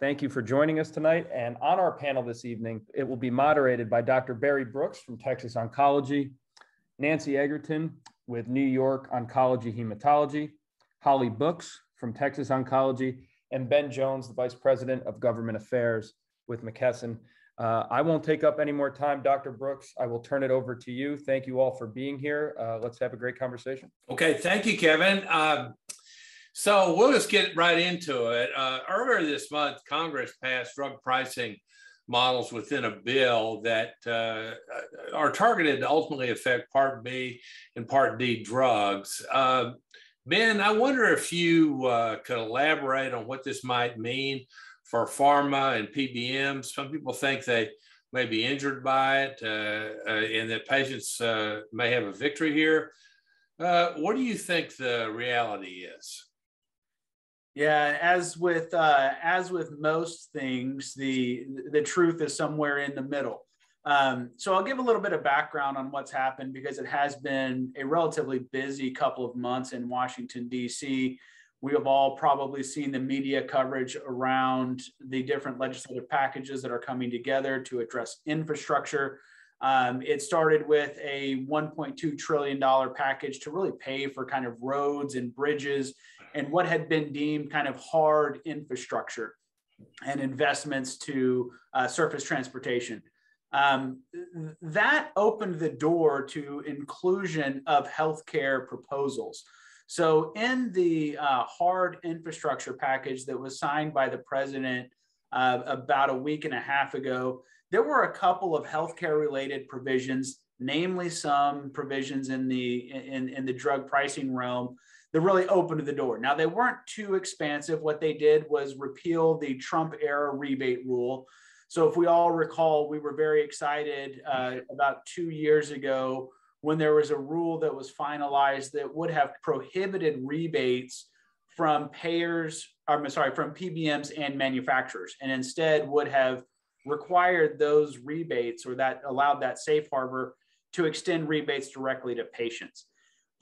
Thank you for joining us tonight. And on our panel this evening, it will be moderated by Dr. Barry Brooks from Texas Oncology, Nancy Egerton with New York Oncology Hematology, Holly Books from Texas Oncology, and Ben Jones, the Vice President of Government Affairs with McKesson. I won't take up any more time, Dr. Brooks. I will turn it over to you. Thank you all for being here. Let's have a great conversation. Okay, thank you, Kevin. So we'll just get right into it. Earlier this month, Congress passed drug pricing models within a bill that are targeted to ultimately affect Part B and Part D drugs. Ben, I wonder if you could elaborate on what this might mean for pharma and PBMs. Some people think they may be injured by it and that patients may have a victory here. What do you think the reality is? Yeah, as with most things, the truth is somewhere in the middle. So I'll give a little bit of background on what's happened because it has been a relatively busy couple of months in Washington, D.C. We have all probably seen the media coverage around the different legislative packages that are coming together to address infrastructure. It started with a $1.2 trillion package to really pay for kind of roads and bridges and what had been deemed kind of hard infrastructure and investments to surface transportation. That opened the door to inclusion of healthcare proposals. So in the hard infrastructure package that was signed by the president about a week and a half ago, there were a couple of healthcare related provisions, namely some provisions in the drug pricing realm that really opened the door. Now, they weren't too expansive. What they did was repeal the Trump era rebate rule. So if we all recall, we were very excited about 2 years ago when there was a rule that was finalized that would have prohibited rebates from from PBMs and manufacturers, and instead would have required those rebates, or that allowed that safe harbor to extend rebates directly to patients.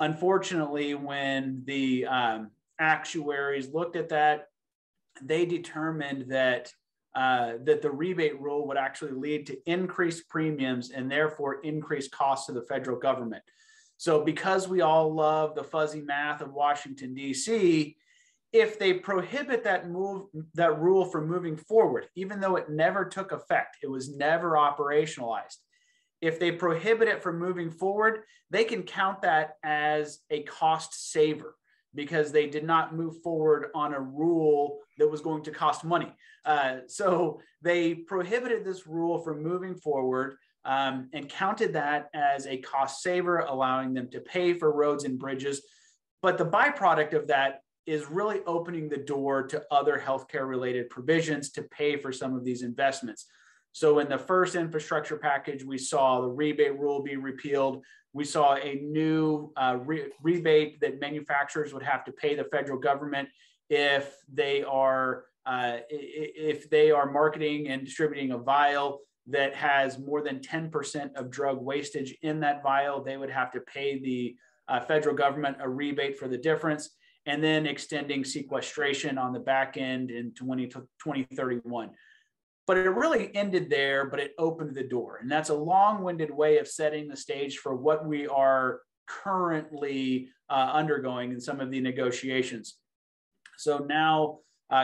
Unfortunately, when the actuaries looked at that, they determined that the rebate rule would actually lead to increased premiums and therefore increased costs to the federal government. So because we all love the fuzzy math of Washington, D.C., if they prohibit that rule from moving forward, even though it never took effect, it was never operationalized. If they prohibit it from moving forward, they can count that as a cost saver because they did not move forward on a rule that was going to cost money. So they prohibited this rule from moving forward and counted that as a cost saver, allowing them to pay for roads and bridges. But the byproduct of that is really opening the door to other healthcare related provisions to pay for some of these investments. So in the first infrastructure package, we saw the rebate rule be repealed. We saw a new rebate that manufacturers would have to pay the federal government if they are marketing and distributing a vial that has more than 10% of drug wastage in that vial. They would have to pay the federal government a rebate for the difference, and then extending sequestration on the back end in 2031. But it really ended there, but it opened the door. And that's a long-winded way of setting the stage for what we are currently undergoing in some of the negotiations. So now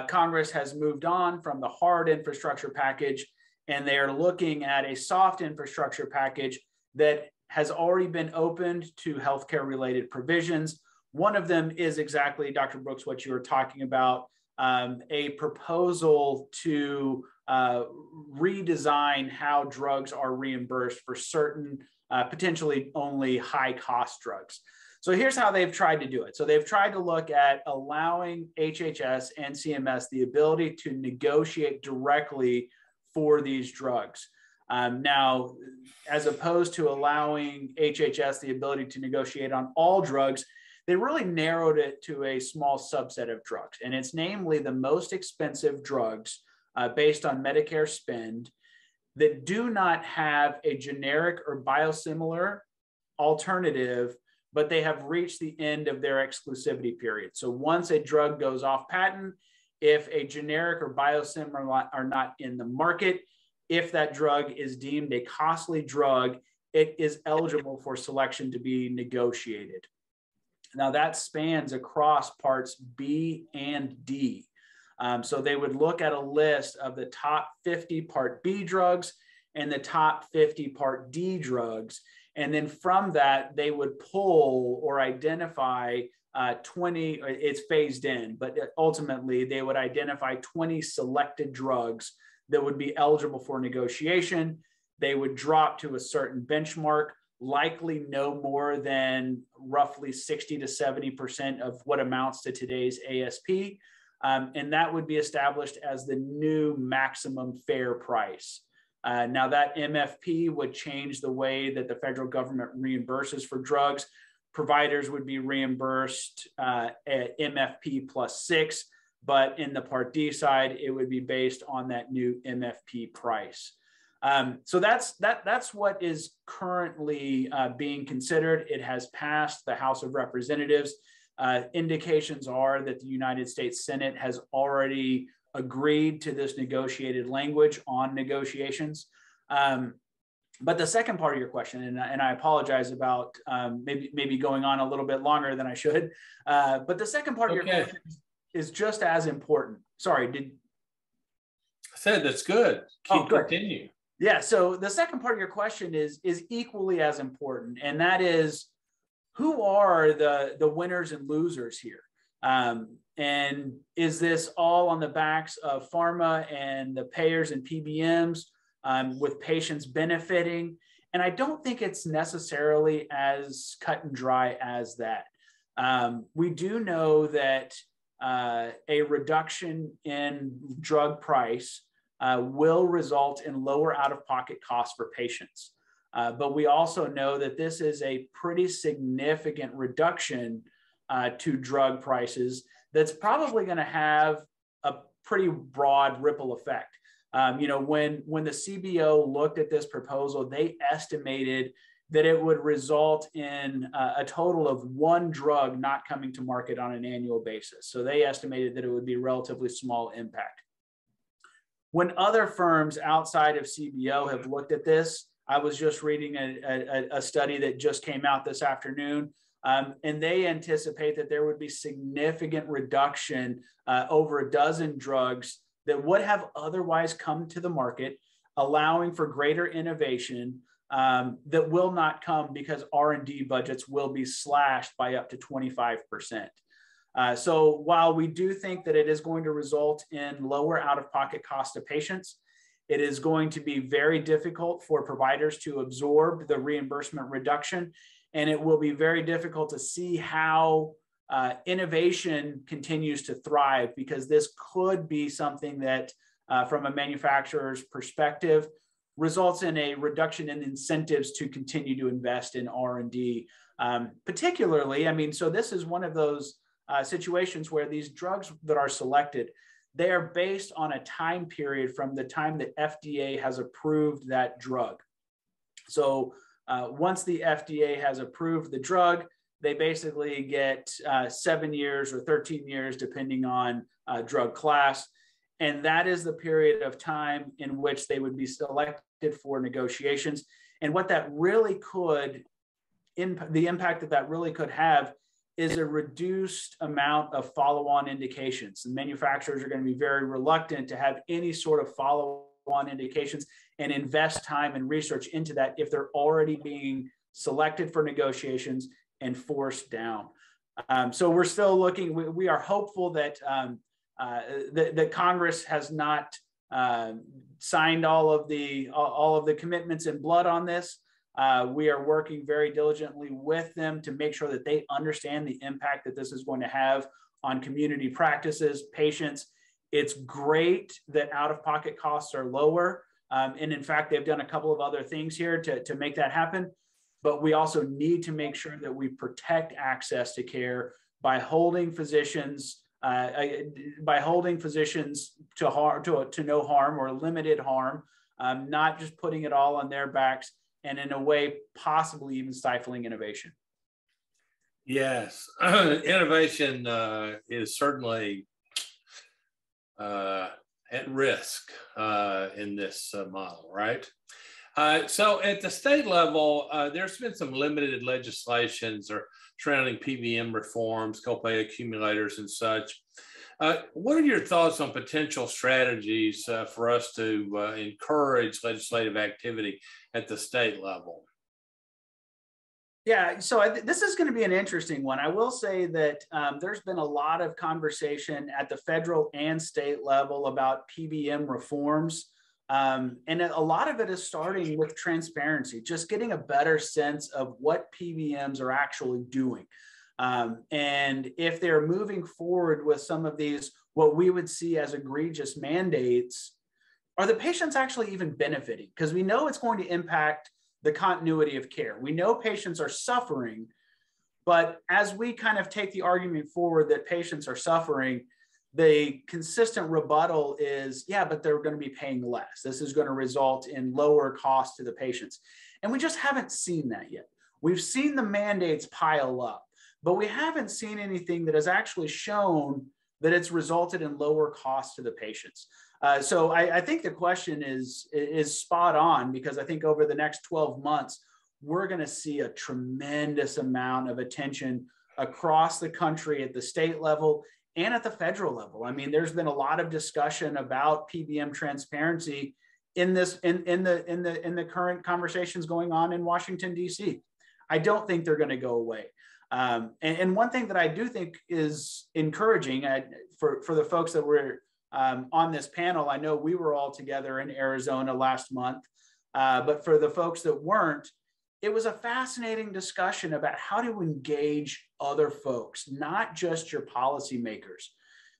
Congress has moved on from the hard infrastructure package, and they are looking at a soft infrastructure package that has already been opened to healthcare related provisions. One of them is exactly, Dr. Brooks, what you were talking about, a proposal to redesign how drugs are reimbursed for certain potentially only high cost drugs. So here's how they've tried to do it. So they've tried to look at allowing HHS and CMS the ability to negotiate directly for these drugs. Now, as opposed to allowing HHS the ability to negotiate on all drugs, they really narrowed it to a small subset of drugs. And it's namely the most expensive drugs based on Medicare spend that do not have a generic or biosimilar alternative, but they have reached the end of their exclusivity period. So once a drug goes off patent, if a generic or biosimilar are not in the market, if that drug is deemed a costly drug, it is eligible for selection to be negotiated. Now that spans across parts B and D. So they would look at a list of the top 50 Part B drugs and the top 50 Part D drugs. And then from that, they would pull or identify 20, it's phased in, but ultimately they would identify 20 selected drugs that would be eligible for negotiation. They would drop to a certain benchmark, likely no more than roughly 60 to 70% of what amounts to today's ASP. And that would be established as the new maximum fair price. Now that MFP would change the way that the federal government reimburses for drugs. Providers would be reimbursed at MFP plus 6, but in the Part D side, it would be based on that new MFP price. So that's what is currently being considered. It has passed the House of Representatives. Indications are that the United States Senate has already agreed to this negotiated language on negotiations. But the second part of your question, and I apologize about maybe going on a little bit longer than I should, but the second part of your question is just as important. Sorry, I said that's good. Continue. Yeah, so the second part of your question is equally as important, and that is, who are the winners and losers here? And is this all on the backs of pharma and the payers and PBMs, with patients benefiting? And I don't think it's necessarily as cut and dry as that. We do know that a reduction in drug price will result in lower out-of-pocket costs for patients. But we also know that this is a pretty significant reduction to drug prices that's probably going to have a pretty broad ripple effect. When the CBO looked at this proposal, they estimated that it would result in a total of one drug not coming to market on an annual basis. So they estimated that it would be a relatively small impact. When other firms outside of CBO have looked at this, I was just reading a study that just came out this afternoon, and they anticipate that there would be significant reduction over a dozen drugs that would have otherwise come to the market, allowing for greater innovation that will not come because R&D budgets will be slashed by up to 25%. So while we do think that it is going to result in lower out-of-pocket cost to patients, it is going to be very difficult for providers to absorb the reimbursement reduction, and it will be very difficult to see how innovation continues to thrive, because this could be something that, from a manufacturer's perspective, results in a reduction in incentives to continue to invest in R&D. Particularly, so this is one of those situations where these drugs that are selected, they are based on a time period from the time that FDA has approved that drug. So once the FDA has approved the drug, they basically get 7 years or 13 years, depending on drug class. And that is the period of time in which they would be selected for negotiations. And what that really could, the impact that really could have, is a reduced amount of follow-on indications. And manufacturers are going to be very reluctant to have any sort of follow-on indications and invest time and research into that if they're already being selected for negotiations and forced down. So we're still looking. We are hopeful that that Congress has not signed all of the commitments in blood on this. We are working very diligently with them to make sure that they understand the impact that this is going to have on community practices, patients. It's great that out-of-pocket costs are lower. And in fact, they've done a couple of other things here to make that happen. But we also need to make sure that we protect access to care by holding physicians to no harm or limited harm, not just putting it all on their backs, and in a way, possibly even stifling innovation. Yes, innovation is certainly at risk in this model, right? So at the state level, there's been some limited legislations or surrounding PBM reforms, copay accumulators and such. What are your thoughts on potential strategies for us to encourage legislative activity at the state level? Yeah, so this is going to be an interesting one. I will say that there's been a lot of conversation at the federal and state level about PBM reforms. And a lot of it is starting with transparency, just getting a better sense of what PBMs are actually doing. And if they're moving forward with some of these, what we would see as egregious mandates, are the patients actually even benefiting? Because we know it's going to impact the continuity of care. We know patients are suffering, but as we kind of take the argument forward that patients are suffering, the consistent rebuttal is, yeah, but they're going to be paying less. This is going to result in lower costs to the patients. And we just haven't seen that yet. We've seen the mandates pile up, but we haven't seen anything that has actually shown that it's resulted in lower costs to the patients. So I think the question is spot on, because I think over the next 12 months, we're going to see a tremendous amount of attention across the country at the state level and at the federal level. I mean, there's been a lot of discussion about PBM transparency in the current conversations going on in Washington, D.C. I don't think they're going to go away. And one thing that I do think is encouraging for the folks that were on this panel, I know we were all together in Arizona last month, but for the folks that weren't, it was a fascinating discussion about how to engage other folks, not just your policymakers,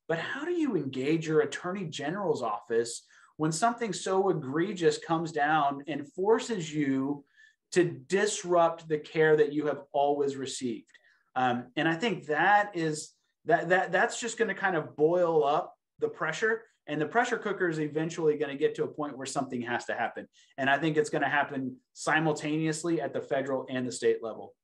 but how do you engage your attorney general's office when something so egregious comes down and forces you to disrupt the care that you have always received. And I think that's just going to kind of boil up the pressure, and the pressure cooker is eventually going to get to a point where something has to happen. And I think it's going to happen simultaneously at the federal and the state level.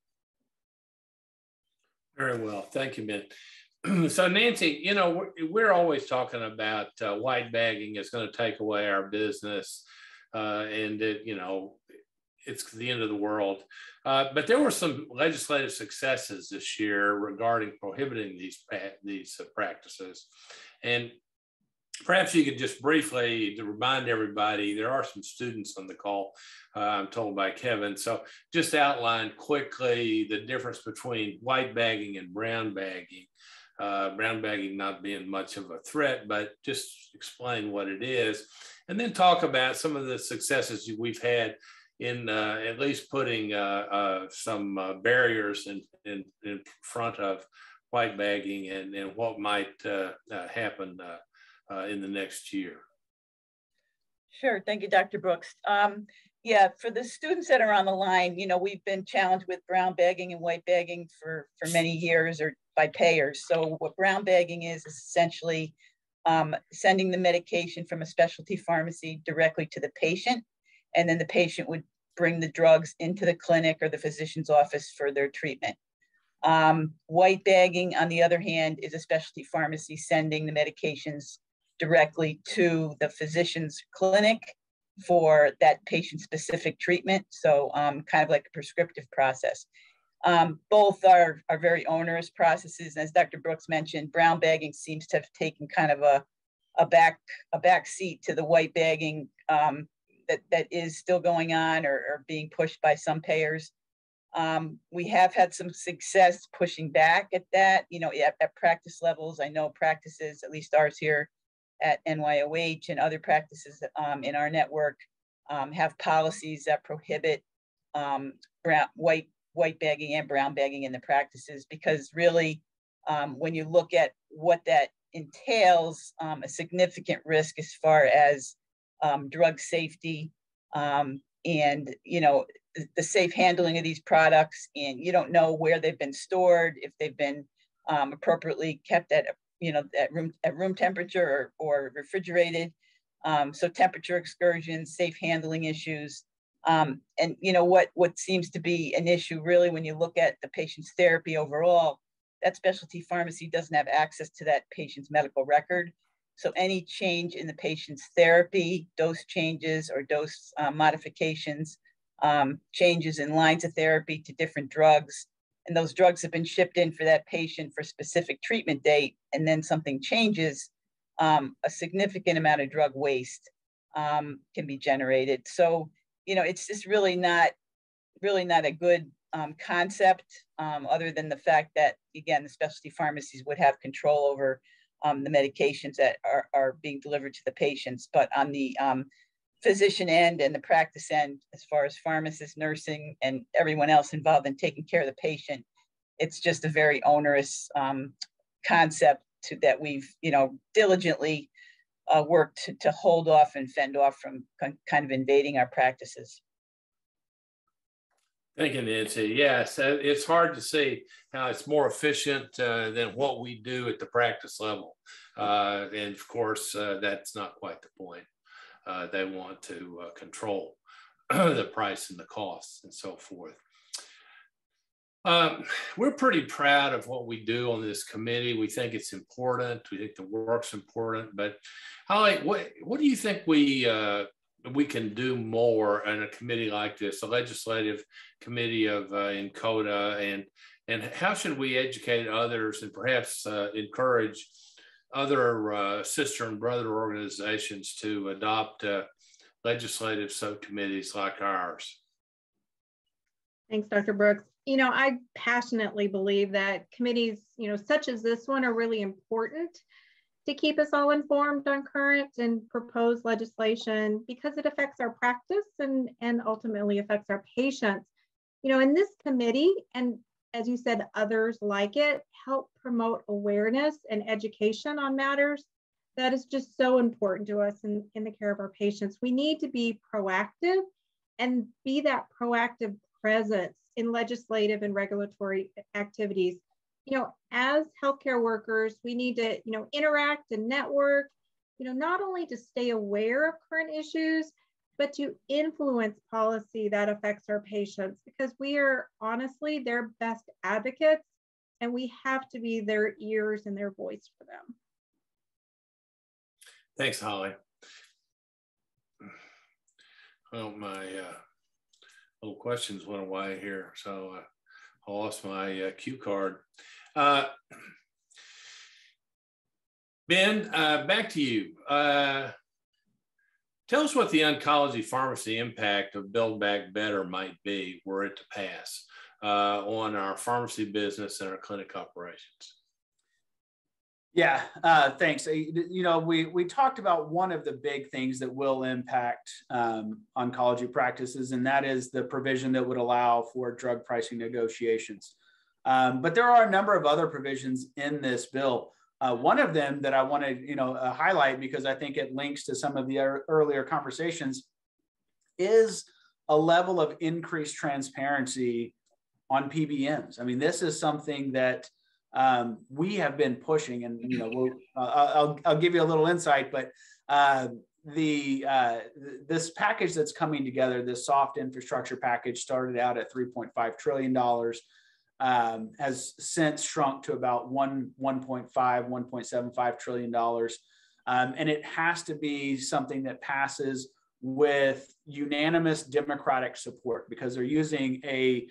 Very well. Thank you, Ben. So Nancy, you know, we're always talking about white bagging is going to take away our business and it, you know, it's the end of the world. But there were some legislative successes this year regarding prohibiting these practices. And perhaps you could just briefly, to remind everybody, there are some students on the call, I'm told by Kevin. So just outline quickly the difference between white bagging and brown bagging. Brown bagging not being much of a threat, but just explain what it is. And then talk about some of the successes we've had in at least putting some barriers in front of white bagging and what might happen in the next year. Sure, thank you, Dr. Brooks. Yeah, for the students that are on the line, you know, we've been challenged with brown bagging and white bagging for many years, or by payers. So what brown bagging is essentially sending the medication from a specialty pharmacy directly to the patient, and then the patient would bring the drugs into the clinic or the physician's office for their treatment. White bagging, on the other hand, is a specialty pharmacy sending the medications directly to the physician's clinic for that patient-specific treatment. So kind of like a prescriptive process. Both are very onerous processes. As Dr. Brooks mentioned, brown bagging seems to have taken kind of a back seat to the white bagging that is still going on or being pushed by some payers. We have had some success pushing back at that, you know, at practice levels. I know practices, at least ours here at NYOH and other practices in our network, have policies that prohibit white bagging and brown bagging in the practices, because really, when you look at what that entails, a significant risk as far as drug safety and, you know, the safe handling of these products, and you don't know where they've been stored, if they've been appropriately kept at, you know, at room temperature or refrigerated. So temperature excursions, safe handling issues. And you know, what seems to be an issue really when you look at the patient's therapy overall, that specialty pharmacy doesn't have access to that patient's medical record. So any change in the patient's therapy, dose changes or dose modifications, changes in lines of therapy to different drugs, and those drugs have been shipped in for that patient for a specific treatment date, and then something changes, a significant amount of drug waste can be generated. So, it's just really not a good concept, other than the fact that, again, the specialty pharmacies would have control over the medications that are being delivered to the patients. But on the physician end and the practice end, as far as pharmacists, nursing, and everyone else involved in taking care of the patient, it's just a very onerous concept that we've, diligently worked to hold off and fend off from kind of invading our practices. Thank you, Nancy. Yes, it's hard to see how it's more efficient than what we do at the practice level. And of course, that's not quite the point. They want to control the price and the costs and so forth. We're pretty proud of what we do on this committee. We think it's important. We think the work's important. But Holly, what do you think we can do more in a committee like this, a legislative committee of NCODA, and how should we educate others and perhaps encourage other sister and brother organizations to adopt legislative subcommittees like ours? Thanks, Dr. Brooks. I passionately believe that committees, such as this one, are really important to keep us all informed on current and proposed legislation, because it affects our practice and ultimately affects our patients. In this committee, and as you said, others like it, help promote awareness and education on matters that is just so important to us in the care of our patients. We need to be proactive and be that proactive presence in legislative and regulatory activities. As healthcare workers, we need to, interact and network, not only to stay aware of current issues, but to influence policy that affects our patients, because we are honestly their best advocates, and we have to be their ears and their voice for them. Thanks, Holly. Well, my little questions went away here, so I lost my cue card. Ben, back to you. Tell us what the oncology pharmacy impact of Build Back Better might be were it to pass on our pharmacy business and our clinic operations. Yeah, thanks. We talked about one of the big things that will impact oncology practices, and that is the provision that would allow for drug pricing negotiations. But there are a number of other provisions in this bill. One of them that I want to highlight, because I think it links to some of the earlier conversations, is a level of increased transparency on PBMs. I mean, this is something that we have been pushing, and I'll give you a little insight, but this package that's coming together, this soft infrastructure package, started out at $3.5 trillion, has since shrunk to about $1.75 trillion, and it has to be something that passes with unanimous Democratic support, because they're using a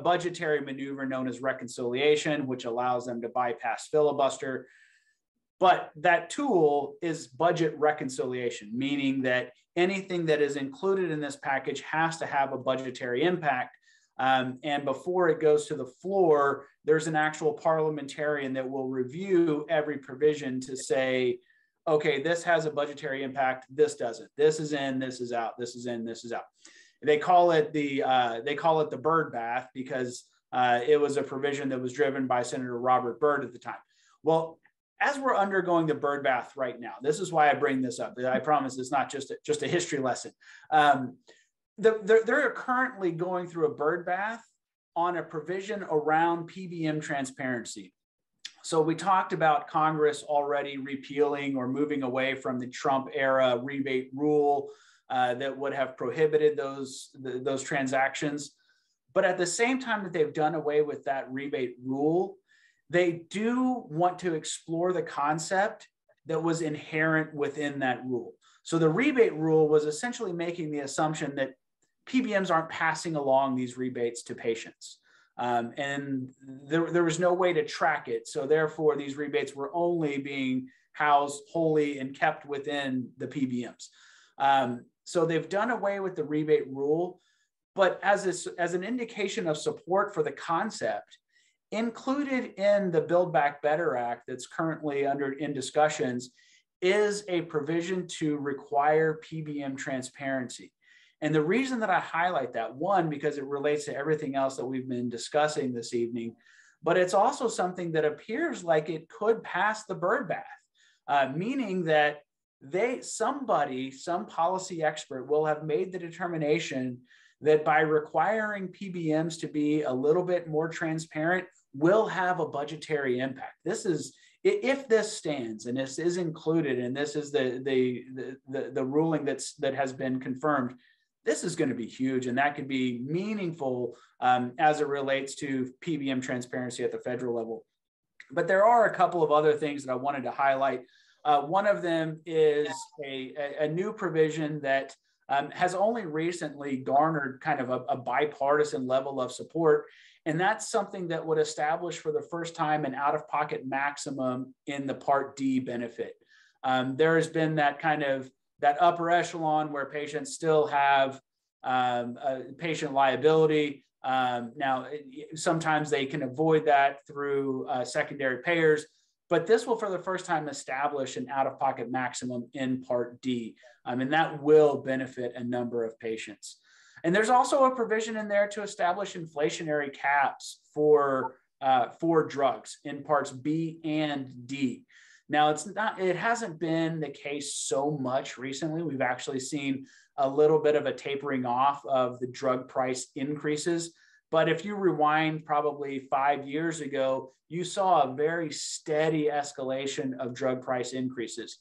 budgetary maneuver known as reconciliation, which allows them to bypass filibuster. But that tool is budget reconciliation, meaning that anything that is included in this package has to have a budgetary impact. And before it goes to the floor, there's an actual parliamentarian that will review every provision to say, okay, this has a budgetary impact, this doesn't. This is in, this is out, this is in, this is out. They call it the bird bath, because it was a provision that was driven by Senator Robert Byrd at the time. Well, as we're undergoing the bird bath right now, this is why I bring this up. I promise it's not just a history lesson. They're currently going through a bird bath on a provision around PBM transparency. So we talked about Congress already repealing or moving away from the Trump era rebate rule that would have prohibited those transactions. But at the same time that they've done away with that rebate rule, they do want to explore the concept that was inherent within that rule. So the rebate rule was essentially making the assumption that PBMs aren't passing along these rebates to patients. And there was no way to track it. So therefore, these rebates were only being housed wholly and kept within the PBMs. So they've done away with the rebate rule, but as an indication of support for the concept, included in the Build Back Better Act that's currently in discussions is a provision to require PBM transparency. And the reason that I highlight that, one, because it relates to everything else that we've been discussing this evening, but it's also something that appears like it could pass the bird bath, meaning that some policy expert will have made the determination that by requiring PBMs to be a little bit more transparent will have a budgetary impact. This is, if this stands and this is included, and this is the ruling that has been confirmed, this is going to be huge, and that could be meaningful as it relates to PBM transparency at the federal level. But there are a couple of other things that I wanted to highlight. One of them is a new provision that has only recently garnered kind of a bipartisan level of support. And that's something that would establish for the first time an out-of-pocket maximum in the Part D benefit. There has been that upper echelon where patients still have patient liability. Now, sometimes they can avoid that through secondary payers, but this will for the first time establish an out-of-pocket maximum in Part D, and that will benefit a number of patients. And there's also a provision in there to establish inflationary caps for drugs in Parts B and D. Now, it hasn't been the case so much recently. We've actually seen a little bit of a tapering off of the drug price increases. But if you rewind probably 5 years ago, you saw a very steady escalation of drug price increases.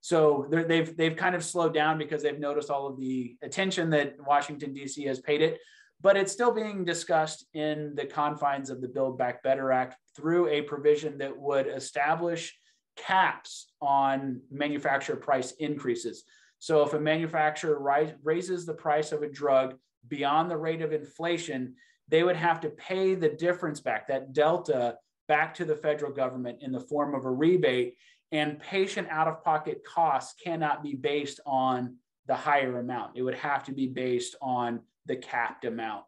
So they've kind of slowed down because they've noticed all of the attention that Washington, D.C. has paid it, but it's still being discussed in the confines of the Build Back Better Act through a provision that would establish caps on manufacturer price increases. So if a manufacturer raises the price of a drug beyond the rate of inflation, they would have to pay the difference back, that delta, back to the federal government in the form of a rebate. And patient out-of-pocket costs cannot be based on the higher amount. It would have to be based on the capped amount.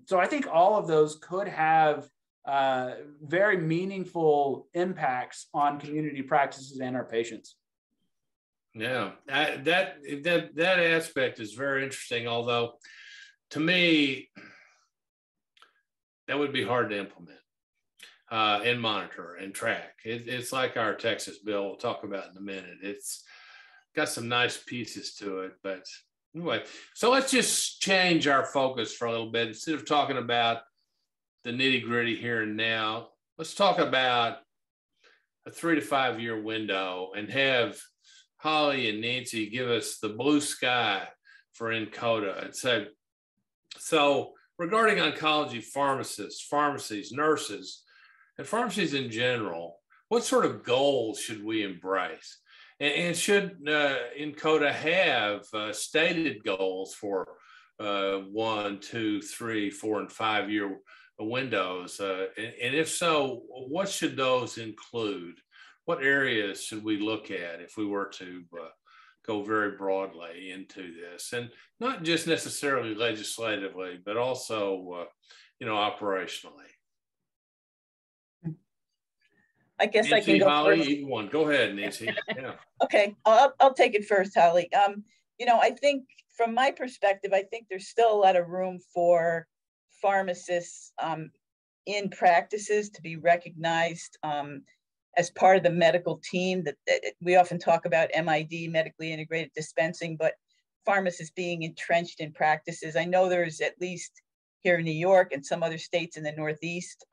So I think all of those could have very meaningful impacts on community practices and our patients. Yeah, that aspect is very interesting. Although, to me, that would be hard to implement and monitor and track. It's like our Texas bill we'll talk about in a minute. It's got some nice pieces to it, but anyway. So let's just change our focus for a little bit. Instead of talking about the nitty gritty here and now, let's talk about a 3 to 5 year window and have Holly and Nancy give us the blue sky for NCODA. And so regarding oncology pharmacists, pharmacies, nurses, and pharmacies in general, what sort of goals should we embrace? And should NCODA have stated goals for 1, 2, 3, 4, and 5 year windows? And if so, what should those include? What areas should we look at if we were to go very broadly into this? And not just necessarily legislatively, but also, operationally. I guess Nancy, I can go Holly, first. either one. Go ahead, Nancy. Yeah. Okay, I'll take it first, Holly. I think from my perspective, I think there's still a lot of room for pharmacists in practices to be recognized as part of the medical team. That we often talk about MID, medically integrated dispensing, but pharmacists being entrenched in practices. I know there's, at least here in New York and some other states in the Northeast,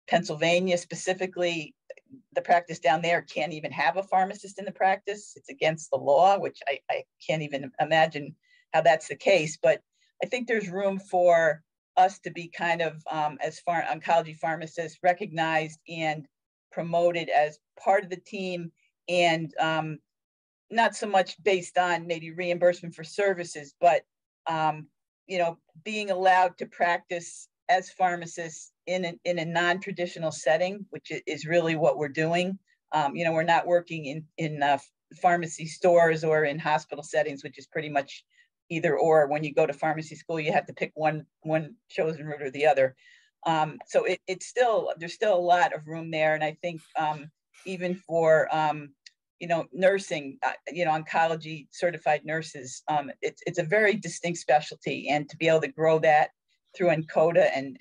Pennsylvania specifically, the practice down there can't even have a pharmacist in the practice. It's against the law, which I can't even imagine how that's the case. But I think there's room for us to be kind of, as far oncology pharmacists, recognized and promoted as part of the team and not so much based on maybe reimbursement for services, but being allowed to practice as pharmacists in a non-traditional setting, which is really what we're doing. We're not working in pharmacy stores or in hospital settings, which is pretty much either or. When you go to pharmacy school, you have to pick one chosen route or the other. So there's still a lot of room there. And I think even for, nursing, oncology certified nurses, it's a very distinct specialty, and to be able to grow that through NCODA and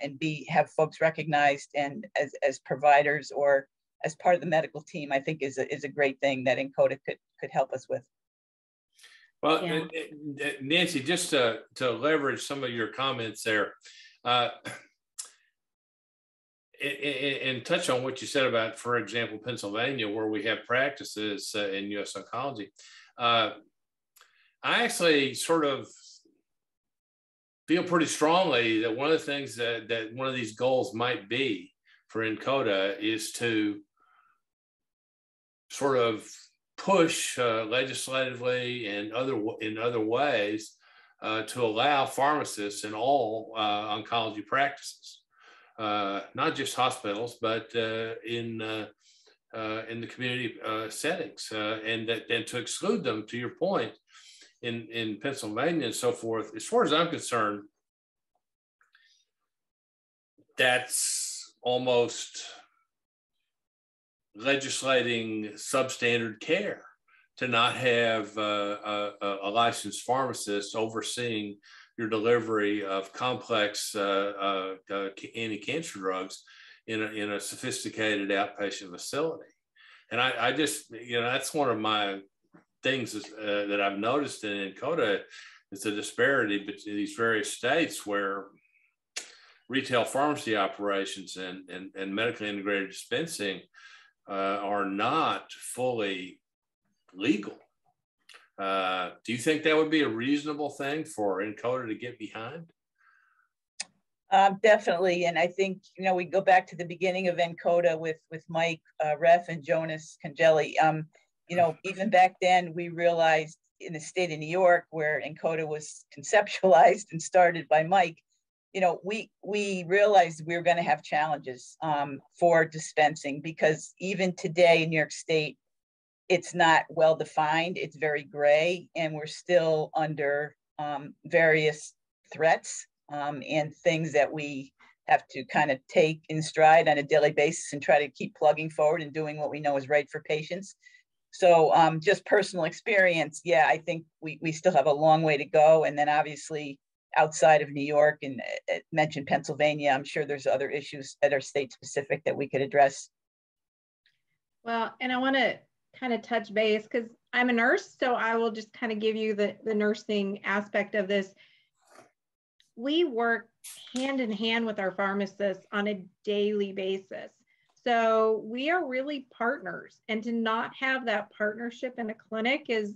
have folks recognized and as providers or as part of the medical team, I think is a great thing that NCODA could help us with. Well, yeah. Nancy, just to leverage some of your comments there, and touch on what you said about, for example, Pennsylvania, where we have practices in U.S. oncology. I actually sort of feel pretty strongly that one of the things that one of these goals might be for NCODA is to sort of push legislatively and in other ways to allow pharmacists in all oncology practices, not just hospitals, but in the community settings, and to exclude them, to your point, in Pennsylvania and so forth. As far as I'm concerned, that's almost legislating substandard care to not have a licensed pharmacist overseeing your delivery of complex anti-cancer drugs in a sophisticated outpatient facility. And I just, that's one of my things that I've noticed in NCODA is the disparity between these various states where retail pharmacy operations and medically integrated dispensing are not fully legal. Do you think that would be a reasonable thing for NCODA to get behind? Definitely. And I think, we go back to the beginning of NCODA with Mike Reff and Jonas Congelli. Even back then, we realized in the state of New York, where NCODA was conceptualized and started by Mike, we realized we were going to have challenges for dispensing, because even today in New York State, it's not well defined. It's very gray, and we're still under various threats and things that we have to kind of take in stride on a daily basis and try to keep plugging forward and doing what we know is right for patients. So just personal experience, yeah, I think we still have a long way to go. And then obviously outside of New York, and mentioned Pennsylvania, I'm sure there's other issues that are state specific that we could address. Well, and I want to kind of touch base because I'm a nurse, so I will just kind of give you the nursing aspect of this. We work hand in hand with our pharmacists on a daily basis. So we are really partners, and to not have that partnership in a clinic is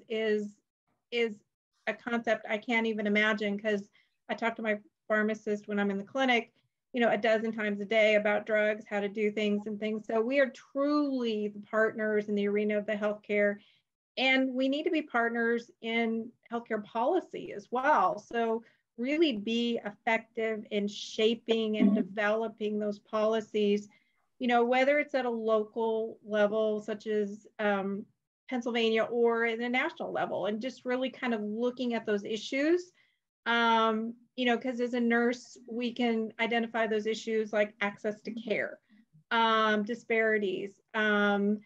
a concept I can't even imagine, because I talk to my pharmacist when I'm in the clinic, a dozen times a day about drugs, how to do things and things. So we are truly the partners in the arena of the healthcare, and we need to be partners in healthcare policy as well. So really be effective in shaping and developing those policies, whether it's at a local level, such as Pennsylvania, or at a national level, and just really kind of looking at those issues. Because as a nurse, we can identify those issues like access to care, disparities, and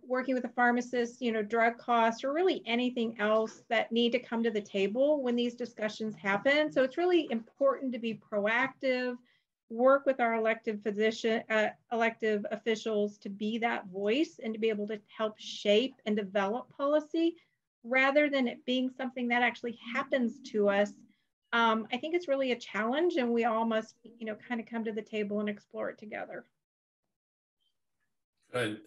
working with a pharmacist, drug costs, or really anything else that need to come to the table when these discussions happen. So it's really important to be proactive, work with our elected officials to be that voice and to be able to help shape and develop policy, rather than it being something that actually happens to us. I think it's really a challenge, and we all must, kind of come to the table and explore it together. Good.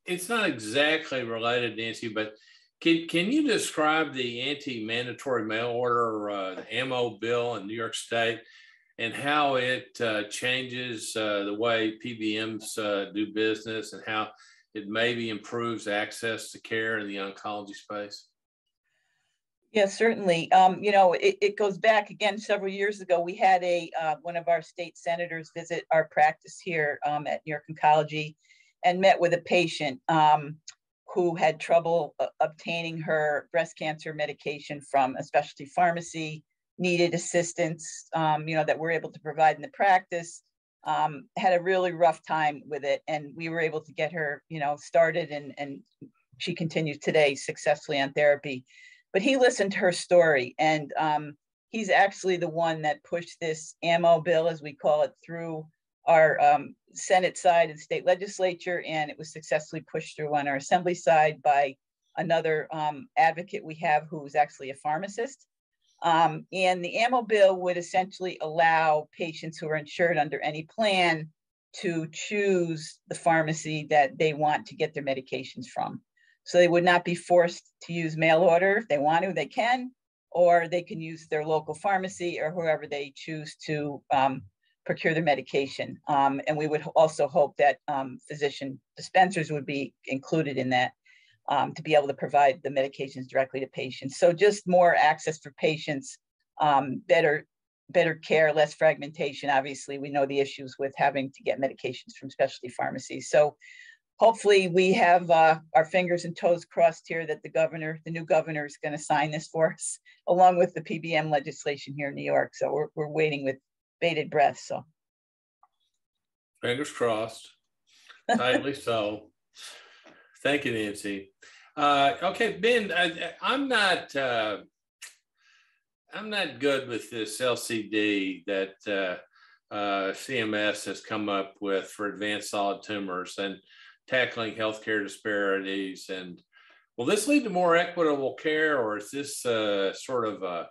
It's not exactly related, Nancy, but can you describe the anti-mandatory mail order, the ammo bill in New York State, and how it changes the way PBMs do business, and how it maybe improves access to care in the oncology space? Yeah, certainly. You know, it goes back again several years ago. We had one of our state senators visit our practice here at New York Oncology and met with a patient who had trouble obtaining her breast cancer medication from a specialty pharmacy, needed assistance, you know, that we're able to provide in the practice, had a really rough time with it. And we were able to get her, you know, started, and she continues today successfully on therapy. But he listened to her story, and he's actually the one that pushed this ammo bill, as we call it, through our Senate side and state legislature, and it was successfully pushed through on our assembly side by another advocate we have who is actually a pharmacist. And the ammo bill would essentially allow patients who are insured under any plan to choose the pharmacy that they want to get their medications from. So they would not be forced to use mail order. If they want to, they can, or they can use their local pharmacy or whoever they choose to procure their medication. And we would also hope that physician dispensers would be included in that to be able to provide the medications directly to patients. So just more access for patients, better care, less fragmentation. Obviously, we know the issues with having to get medications from specialty pharmacies. So hopefully we have our fingers and toes crossed here that the new governor is going to sign this for us, along with the PBM legislation here in New York. So we're waiting with bated breath. So fingers crossed, tightly so. Thank you, Nancy. Okay, Ben, I'm not good with this LCD that CMS has come up with for advanced solid tumors and tackling healthcare disparities. And will this lead to more equitable care, or is this sort of a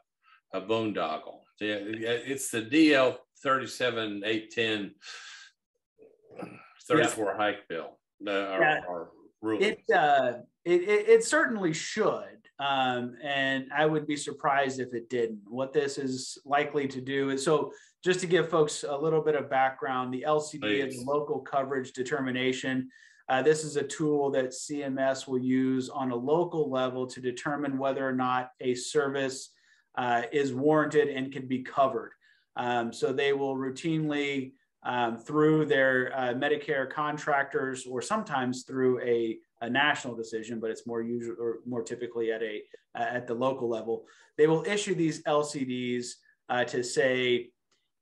boondoggle? It's the DL 37810 34 hike bill. Our ruling. It certainly should. And I would be surprised if it didn't. What this is likely to do is, so just to give folks a little bit of background, the LCD is local coverage determination. This is a tool that CMS will use on a local level to determine whether or not a service is warranted and can be covered. So they will routinely, through their Medicare contractors, or sometimes through a national decision, but it's more usual or more typically at the local level, they will issue these LCDs to say,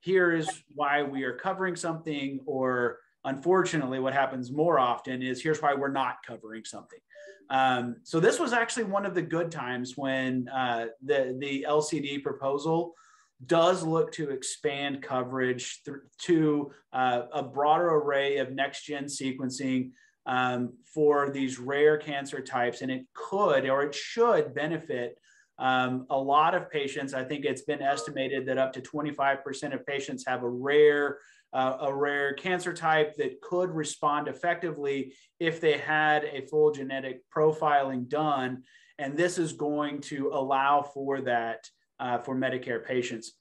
here is why we are covering something, or unfortunately, what happens more often is here's why we're not covering something. So this was actually one of the good times when the LCD proposal does look to expand coverage to a broader array of next-gen sequencing for these rare cancer types. And it could, or it should, benefit a lot of patients. I think it's been estimated that up to 25% of patients have a rare cancer type that could respond effectively if they had a full genetic profiling done. And this is going to allow for that for Medicare patients.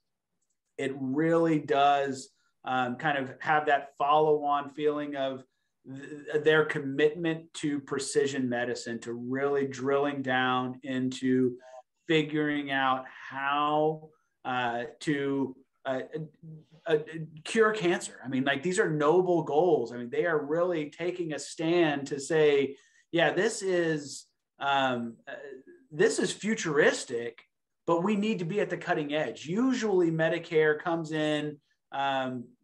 It really does kind of have that follow-on feeling of their commitment to precision medicine, to really drilling down into figuring out how to cure cancer. I mean, like, these are noble goals. I mean, they are really taking a stand to say, yeah, this is futuristic, but we need to be at the cutting edge. Usually Medicare comes in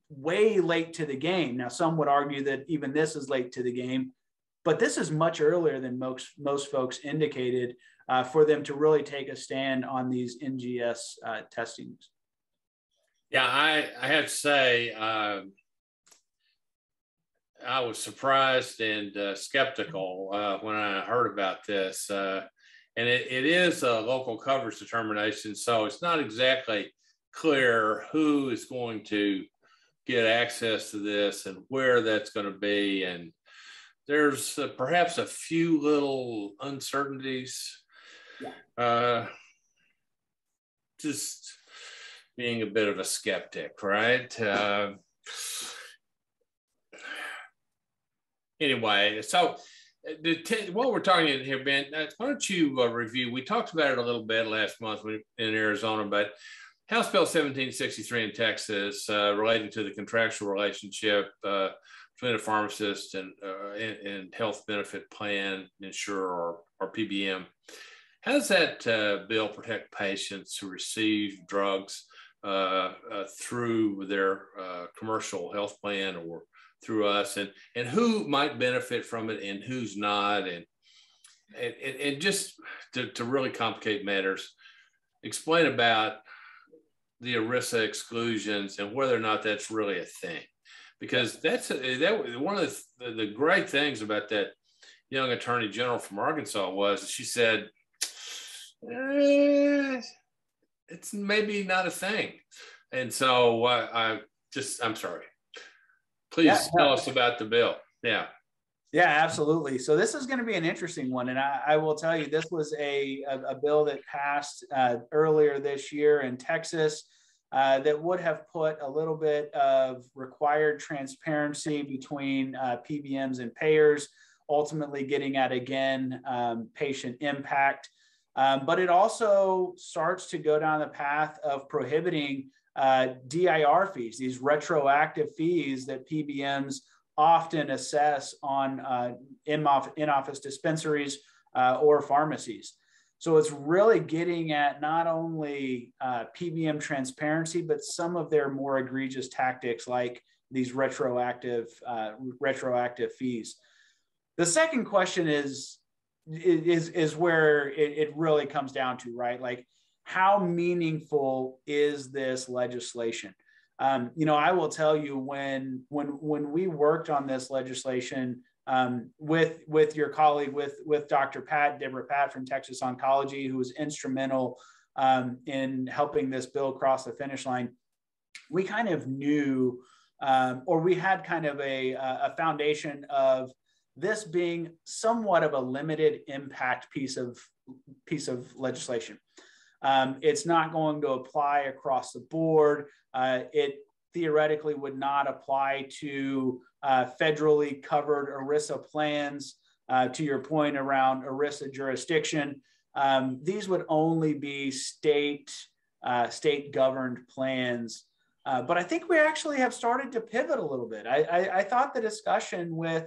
way late to the game. Now, some would argue that even this is late to the game, but this is much earlier than most folks indicated for them to really take a stand on these NGS testings. Yeah, I have to say, I was surprised and skeptical when I heard about this. And it is a local coverage determination, so it's not exactly clear who is going to get access to this and where that's going to be. And there's perhaps a few little uncertainties. Just being a bit of a skeptic, right? Anyway, so While we're talking in here, Ben, why don't you review? We talked about it a little bit last month in Arizona, but House Bill 1763 in Texas relating to the contractual relationship between a pharmacist and health benefit plan insurer or PBM. How does that bill protect patients who receive drugs through their commercial health plan or through us, and who might benefit from it and who's not, and just to really complicate matters, explain about the ERISA exclusions and whether or not that's really a thing, because that's one of the great things about that young attorney general from Arkansas was she said it's maybe not a thing, and so I'm sorry. Please tell us about the bill. Yeah. Yeah, absolutely. So this is going to be an interesting one. And I will tell you, this was a bill that passed earlier this year in Texas that would have put a little bit of required transparency between PBMs and payers, ultimately getting at, again, patient impact. But it also starts to go down the path of prohibiting DIR fees, these retroactive fees that PBMs often assess on in-office dispensaries or pharmacies. So it's really getting at not only PBM transparency, but some of their more egregious tactics like these retroactive fees. The second question is where it really comes down to, right? Like, how meaningful is this legislation? I will tell you, when we worked on this legislation with your colleague, with Dr. Deborah Pat from Texas Oncology, who was instrumental in helping this bill cross the finish line, we kind of knew, or we had kind of a foundation of this being somewhat of a limited impact piece of legislation. It's not going to apply across the board. It theoretically would not apply to federally covered ERISA plans. To your point around ERISA jurisdiction, these would only be state governed plans. But I think we actually have started to pivot a little bit. I thought the discussion with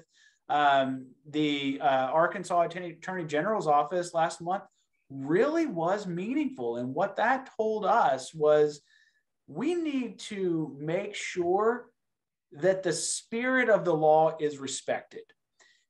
the Arkansas Attorney General's office last month really was meaningful. And what that told us was we need to make sure that the spirit of the law is respected.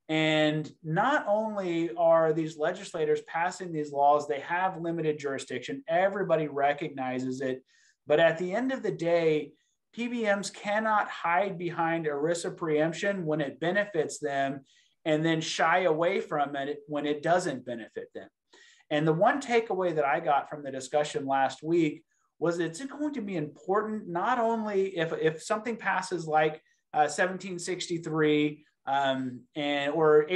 And not only are these legislators passing these laws, they have limited jurisdiction. Everybody recognizes it. But at the end of the day, PBMs cannot hide behind ERISA preemption when it benefits them and then shy away from it when it doesn't benefit them. And the one takeaway that I got from the discussion last week was it's going to be important, not only if something passes like 1763 or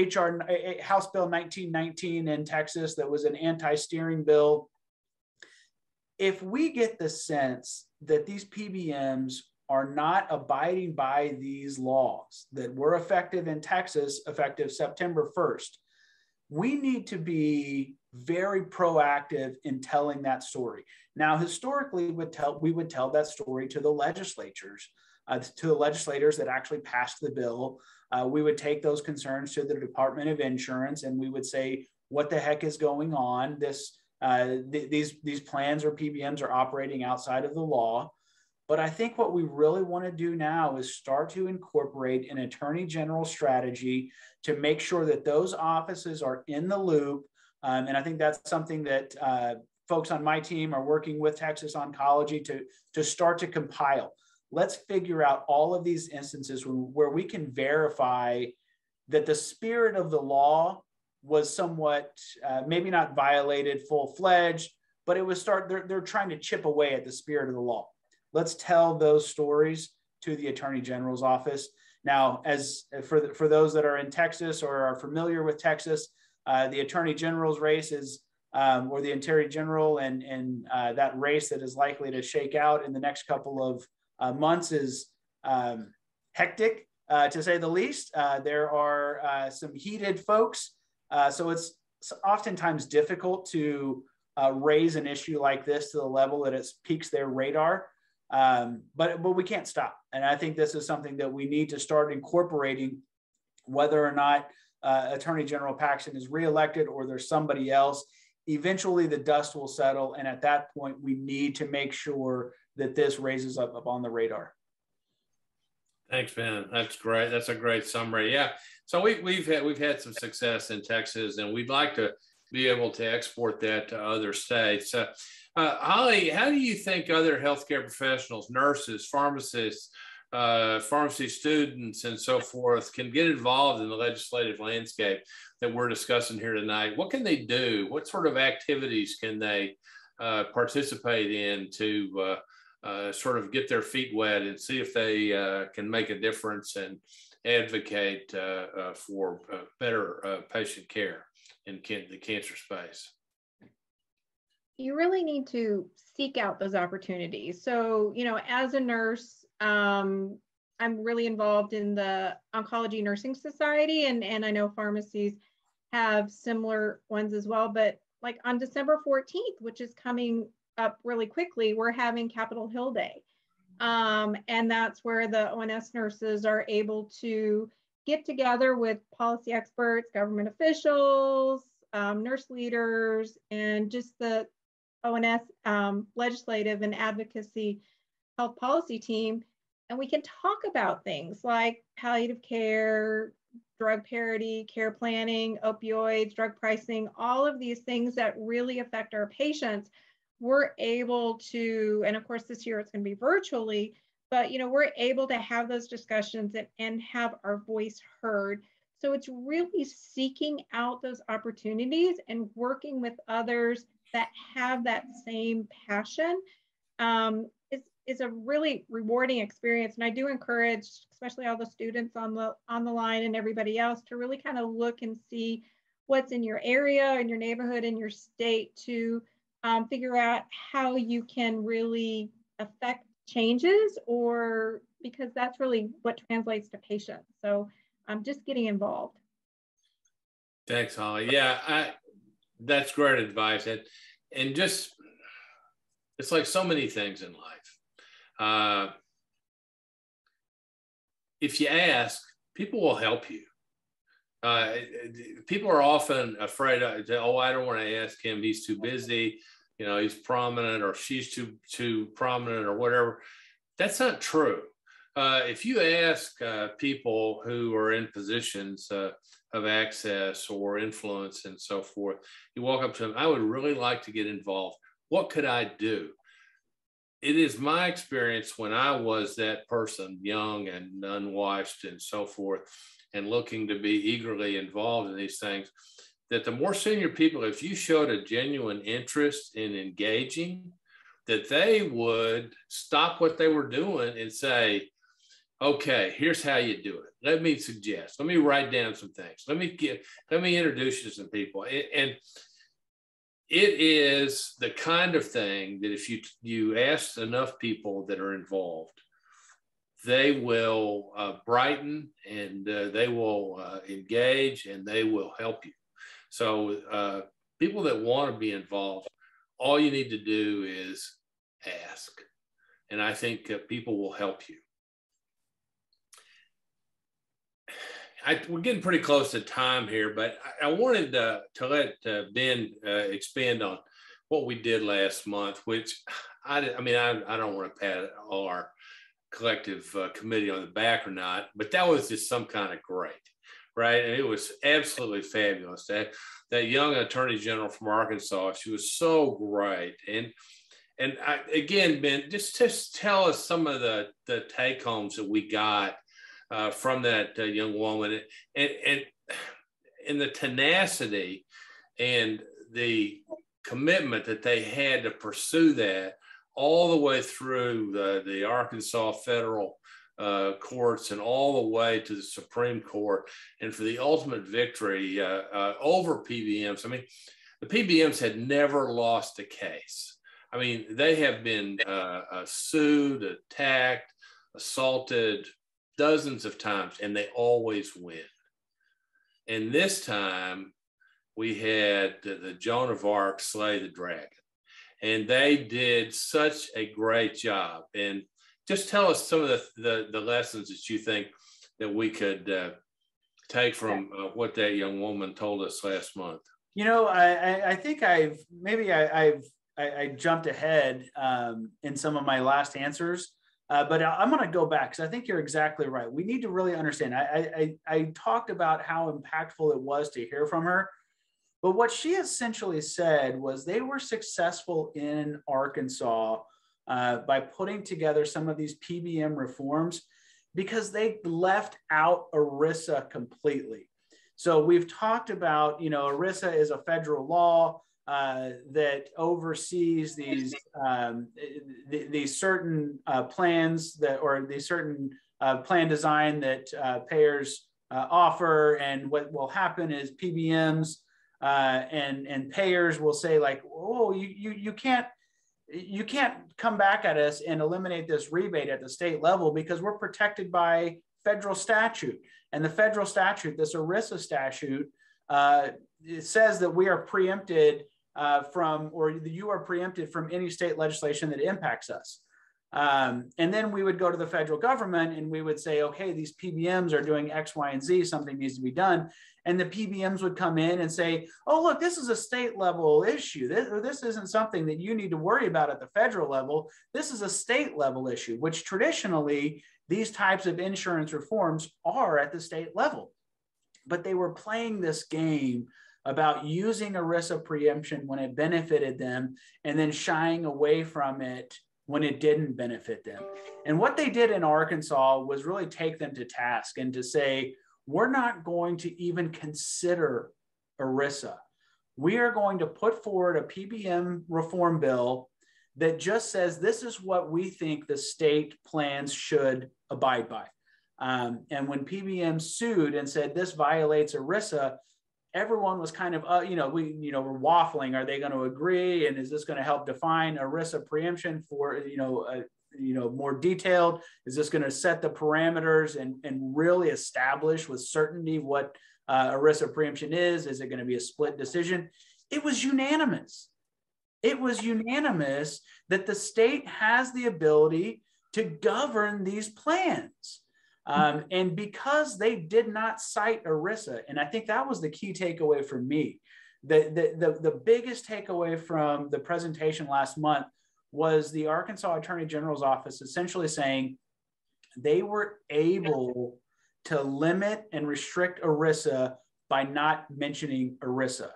House Bill 1919 in Texas that was an anti-steering bill. If we get the sense that these PBMs are not abiding by these laws that were effective in Texas, effective September 1st, we need to be very proactive in telling that story. Now, historically, we would tell that story to the legislators, to the legislators that actually passed the bill. We would take those concerns to the Department of Insurance, and we would say, what the heck is going on? These plans or PBMs are operating outside of the law. But I think what we really want to do now is start to incorporate an attorney general strategy to make sure that those offices are in the loop. And I think that's something that folks on my team are working with Texas Oncology to start to compile. Let's figure out all of these instances where we can verify that the spirit of the law was somewhat, maybe not violated full-fledged, but it was they're trying to chip away at the spirit of the law. Let's tell those stories to the Attorney General's office. Now, as for those that are in Texas or are familiar with Texas, the Attorney General's race is, or the Attorney General and that race that is likely to shake out in the next couple of months is hectic. to say the least. There are some heated folks, so it's oftentimes difficult to raise an issue like this to the level that it piques their radar. But we can't stop. And I think this is something that we need to start incorporating, whether or not Attorney General Paxton is reelected or there's somebody else. Eventually the dust will settle. And at that point, we need to make sure that this raises up on the radar. Thanks, Ben. That's great. That's a great summary. Yeah. So we've had some success in Texas, and we'd like to be able to export that to other states. Holly, how do you think other healthcare professionals, nurses, pharmacists, pharmacy students, and so forth can get involved in the legislative landscape that we're discussing here tonight? What can they do? What sort of activities can they participate in to sort of get their feet wet and see if they can make a difference and advocate for better patient care in the cancer space? You really need to seek out those opportunities. So, you know, as a nurse, I'm really involved in the Oncology Nursing Society, and I know pharmacies have similar ones as well. But like on December 14th, which is coming up really quickly, we're having Capitol Hill Day. And that's where the ONS nurses are able to get together with policy experts, government officials, nurse leaders, and just the ONS legislative and advocacy health policy team. And we can talk about things like palliative care, drug parity, care planning, opioids, drug pricing, all of these things that really affect our patients. We're able to, and of course this year it's going to be virtually, but you know, we're able to have those discussions and have our voice heard. So it's really seeking out those opportunities and working with others that have that same passion. Is a really rewarding experience. And I do encourage, especially all the students on the line and everybody else, to really kind of look and see what's in your area, in your neighborhood, in your state, to figure out how you can really affect changes, or because that's really what translates to patients. So just getting involved. Thanks, Holly. Yeah, that's great advice. And just, it's like so many things in life. If you ask, people will help you. People are often afraid of, oh, I don't want to ask him, he's too busy, you know, he's prominent, or she's too prominent, or whatever. That's not true. If you ask people who are in positions of access or influence and so forth, you walk up to them, I would really like to get involved. What could I do? It is my experience when I was that person, young and unwashed and so forth, and looking to be eagerly involved in these things, that the more senior people, if you showed a genuine interest in engaging, that they would stop what they were doing and say, okay, here's how you do it. Let me suggest, let me write down some things. Let me introduce you to some people. And it is the kind of thing that if you ask enough people that are involved, they will brighten, and they will engage, and they will help you. So people that want to be involved, all you need to do is ask. And I think people will help you. We're getting pretty close to time here, but I wanted to let Ben expand on what we did last month, which I don't want to pat all our collective committee on the back or not, but that was just some kind of great, right? And it was absolutely fabulous. That young attorney general from Arkansas, she was so great. And again, Ben, just tell us some of the take homes that we got from that young woman, and the tenacity and the commitment that they had to pursue that all the way through the Arkansas federal courts and all the way to the Supreme Court, and for the ultimate victory over PBMs. I mean, the PBMs had never lost a case. I mean, they have been sued, attacked, assaulted dozens of times, and they always win. And this time we had the Joan of Arc slay the dragon, and they did such a great job. And just tell us some of the lessons that you think that we could take from what that young woman told us last month. You know, I think I jumped ahead in some of my last answers, but I'm going to go back because I think you're exactly right. We need to really understand. I talked about how impactful it was to hear from her, but what she essentially said was they were successful in Arkansas by putting together some of these PBM reforms because they left out ERISA completely. So we've talked about, you know, ERISA is a federal law that oversees these certain plans that, or these certain plan design that payers offer. And what will happen is PBMs and payers will say like, oh, you can't come back at us and eliminate this rebate at the state level because we're protected by federal statute. And the federal statute, this ERISA statute, it says that we are preempted you are preempted from any state legislation that impacts us. And then we would go to the federal government and we would say, okay, these PBMs are doing X, Y, and Z, something needs to be done. And the PBMs would come in and say, oh, look, this is a state level issue. This isn't something that you need to worry about at the federal level. This is a state level issue, which traditionally these types of insurance reforms are at the state level. But they were playing this game about using ERISA preemption when it benefited them and then shying away from it when it didn't benefit them. And what they did in Arkansas was really take them to task and to say, we're not going to even consider ERISA. We are going to put forward a PBM reform bill that just says this is what we think the state plans should abide by. And when PBM sued and said this violates ERISA, everyone was kind of, we're waffling. Are they going to agree? And is this going to help define ERISA preemption for, more detailed? Is this going to set the parameters and really establish with certainty what ERISA preemption is? Is it going to be a split decision? It was unanimous. It was unanimous that the state has the ability to govern these plans. And because they did not cite ERISA, and I think that was the key takeaway for me, the biggest takeaway from the presentation last month was the Arkansas Attorney General's office essentially saying they were able to limit and restrict ERISA by not mentioning ERISA.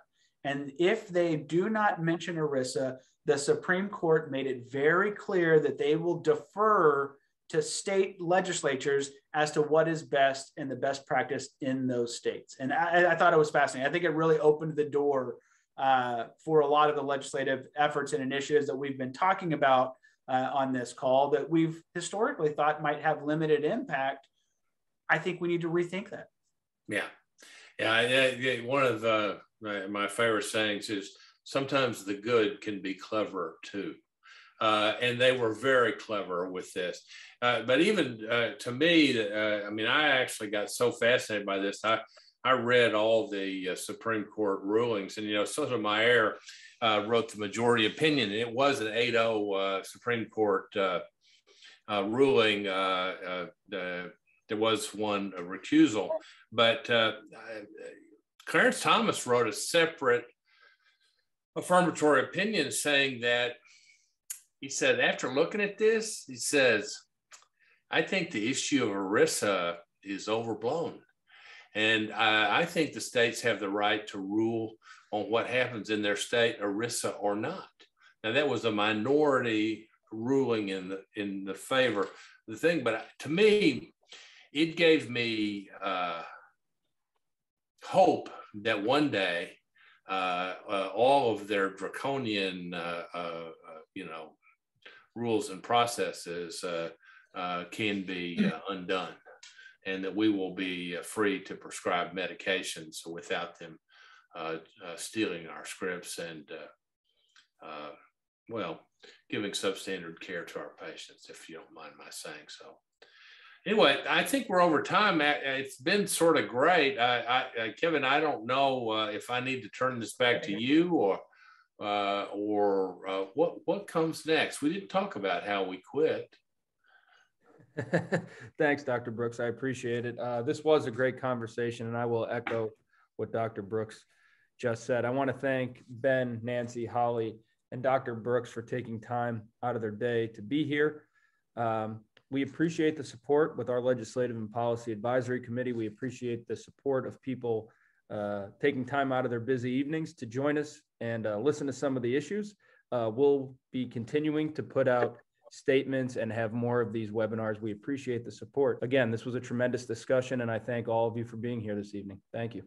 And if they do not mention ERISA, the Supreme Court made it very clear that they will defer to state legislatures as to what is best and the best practice in those states. And I thought it was fascinating. I think it really opened the door for a lot of the legislative efforts and initiatives that we've been talking about on this call that we've historically thought might have limited impact. I think we need to rethink that. Yeah. One of my favorite sayings is sometimes the good can be clever too. And they were very clever with this. But even to me, I actually got so fascinated by this. I read all the Supreme Court rulings, and, Sotomayor wrote the majority opinion, and it was an 8-0 Supreme Court ruling. There was one recusal, but Clarence Thomas wrote a separate affirmatory opinion saying that, he said, after looking at this, he says, I think the issue of ERISA is overblown. And I think the states have the right to rule on what happens in their state, ERISA or not. Now, that was a minority ruling in the favor of the thing. But to me, it gave me hope that one day all of their draconian, rules and processes can be undone, and that we will be free to prescribe medications without them stealing our scripts and, giving substandard care to our patients, if you don't mind my saying so. Anyway, I think we're over time. It's been sort of great. Kevin, I don't know if I need to turn this back to you or what comes next. We didn't talk about how we quit. Thanks, Dr. Brooks. I appreciate it. This was a great conversation, and I will echo what Dr. Brooks just said. I want to thank Ben, Nancy, Holly, and Dr. Brooks for taking time out of their day to be here. We appreciate the support with our Legislative and Policy Advisory Committee. We appreciate the support of people taking time out of their busy evenings to join us and listen to some of the issues. We'll be continuing to put out statements and have more of these webinars. We appreciate the support. Again, this was a tremendous discussion, and I thank all of you for being here this evening. Thank you.